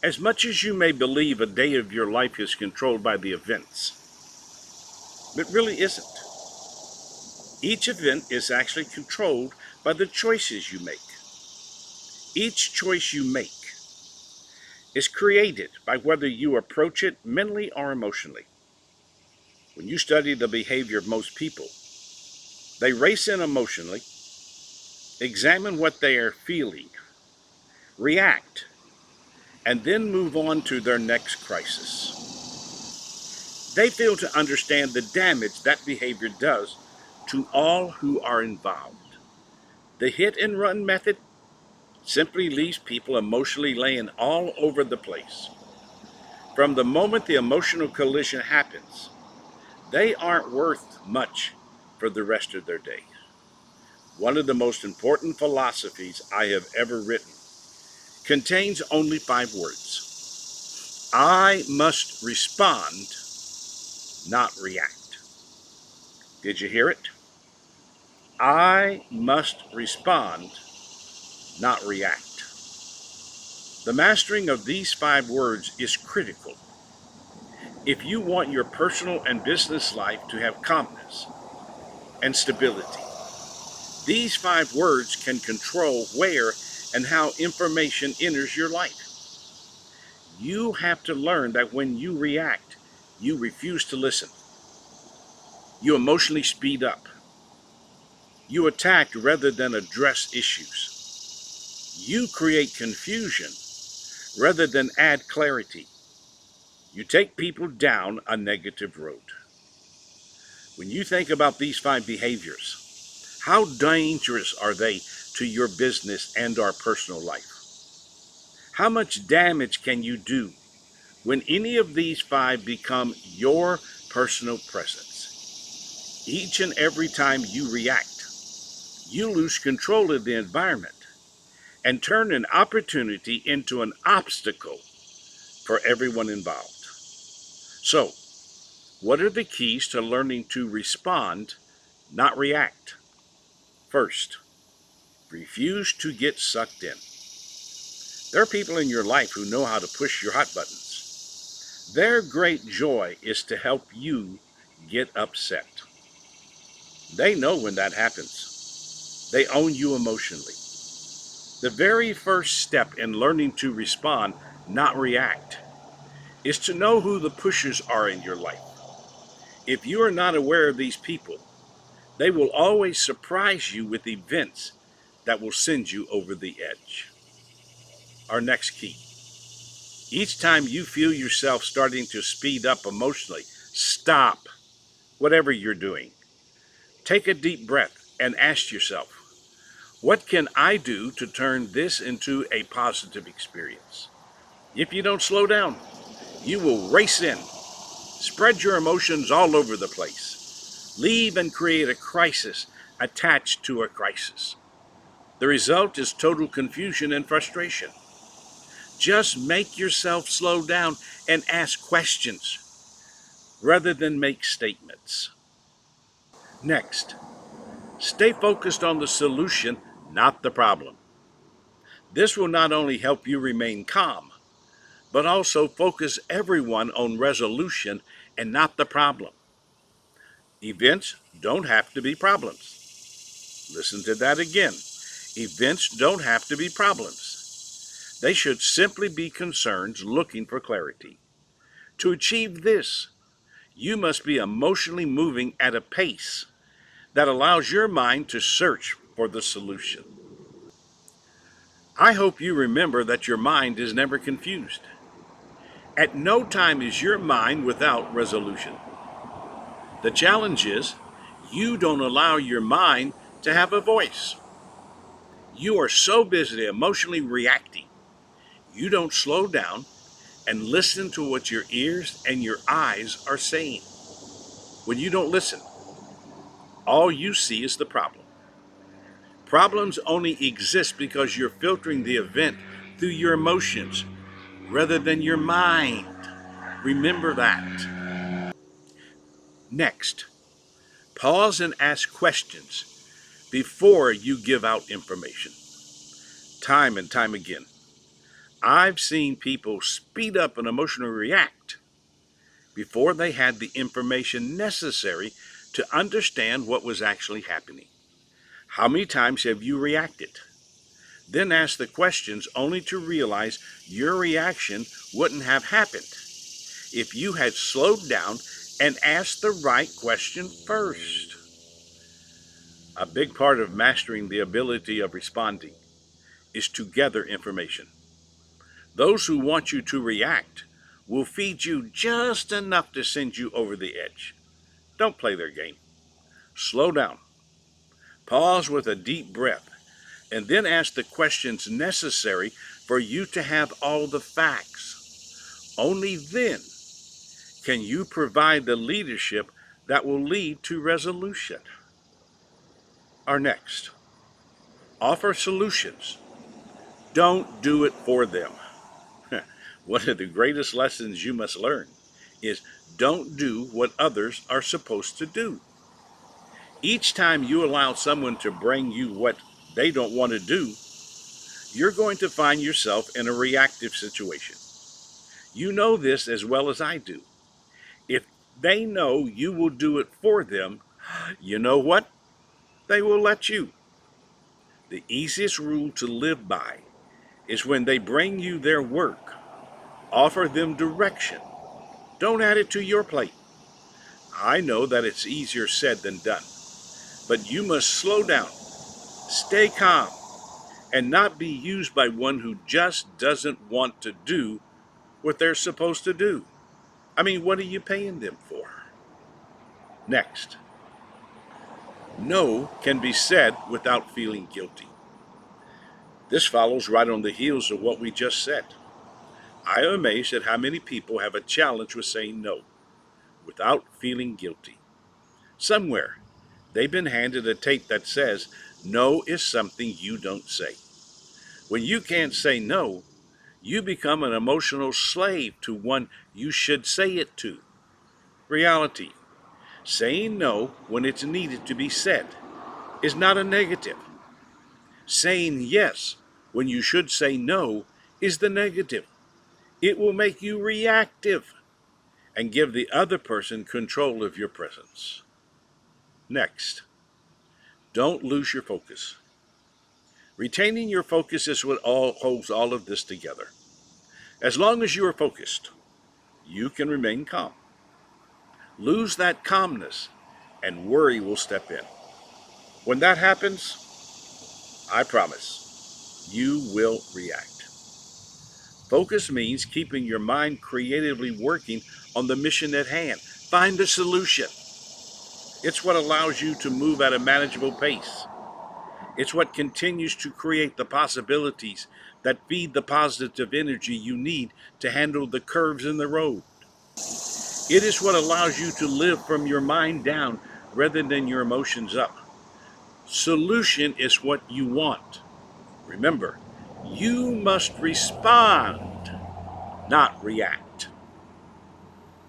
As much as you may believe a day of your life is controlled by the events, it really isn't. Each event is actually controlled by the choices you make. Each choice you make is created by whether you approach it mentally or emotionally. When you study the behavior of most people, they race in emotionally, examine what they are feeling, react, and then move on to their next crisis. They fail to understand the damage that behavior does to all who are involved. The hit and run method simply leaves people emotionally laying all over the place. From the moment the emotional collision happens, they aren't worth much for the rest of their day. One of the most important philosophies I have ever written contains only 5 words. I must respond, not react. Did you hear it? I must respond, not react. The mastering of these 5 words is critical if you want your personal and business life to have calmness and stability. These 5 words can control where and how information enters your life. You have to learn that when you react, you refuse to listen. You emotionally speed up. You attack rather than address issues. You create confusion rather than add clarity. You take people down a negative road. When you think about these 5 behaviors, how dangerous are they to your business and our personal life? How much damage can you do when any of these 5 become your personal presence? Each and every time you react, you lose control of the environment and turn an opportunity into an obstacle for everyone involved. So, what are the keys to learning to respond, not react? First, refuse to get sucked in. There are people in your life who know how to push your hot buttons. Their great joy is to help you get upset. They know when that happens. They own you emotionally. The very first step in learning to respond, not react, is to know who the pushers are in your life. If you are not aware of these people, they will always surprise you with events that will send you over the edge. Our next key. Each time you feel yourself starting to speed up emotionally, stop whatever you're doing. Take a deep breath and ask yourself, what can I do to turn this into a positive experience? If you don't slow down, you will race in, spread your emotions all over the place, leave and create a crisis attached to a crisis. The result is total confusion and frustration. Just make yourself slow down and ask questions rather than make statements. Next, stay focused on the solution, not the problem. This will not only help you remain calm, but also focus everyone on resolution and not the problem. Events don't have to be problems. Listen to that again. Events don't have to be problems. They should simply be concerns looking for clarity. To achieve this, you must be emotionally moving at a pace that allows your mind to search for the solution. I hope you remember that your mind is never confused. At no time is your mind without resolution. The challenge is you don't allow your mind to have a voice. You are so busy emotionally reacting, you don't slow down and listen to what your ears and your eyes are saying. When you don't listen, all you see is the problem. Problems only exist because you're filtering the event through your emotions rather than your mind. Remember that. Next, pause and ask questions before you give out information. Time and time again, I've seen people speed up and emotionally react before they had the information necessary to understand what was actually happening. How many times have you reacted? Then asked the questions only to realize your reaction wouldn't have happened if you had slowed down and asked the right question first. A big part of mastering the ability of responding is to gather information. Those who want you to react will feed you just enough to send you over the edge. Don't play their game. Slow down. Pause with a deep breath, and then ask the questions necessary for you to have all the facts. Only then can you provide the leadership that will lead to resolution. Our next, offer solutions. Don't do it for them. One of the greatest lessons you must learn is don't do what others are supposed to do. Each time you allow someone to bring you what they don't want to do, you're going to find yourself in a reactive situation. You know this as well as I do. If they know you will do it for them, you know what? They will let you. The easiest rule to live by is when they bring you their work, offer them direction. Don't add it to your plate. I know that it's easier said than done, but you must slow down, stay calm, and not be used by one who just doesn't want to do what they're supposed to do. I mean, what are you paying them for? Next, no can be said without feeling guilty. This follows right on the heels of what we just said. I am amazed at how many people have a challenge with saying no without feeling guilty. Somewhere, they've been handed a tape that says, no is something you don't say. When you can't say no, you become an emotional slave to one you should say it to. Reality. Saying no when it's needed to be said is not a negative. Saying yes when you should say no is the negative. It will make you reactive and give the other person control of your presence. Next, don't lose your focus. Retaining your focus is what holds all of this together. As long as you are focused, you can remain calm. Lose that calmness, and worry will step in. When that happens, I promise, you will react. Focus means keeping your mind creatively working on the mission at hand. Find a solution. It's what allows you to move at a manageable pace. It's what continues to create the possibilities that feed the positive energy you need to handle the curves in the road. It is what allows you to live from your mind down rather than your emotions up. Solution is what you want. Remember, you must respond, not react.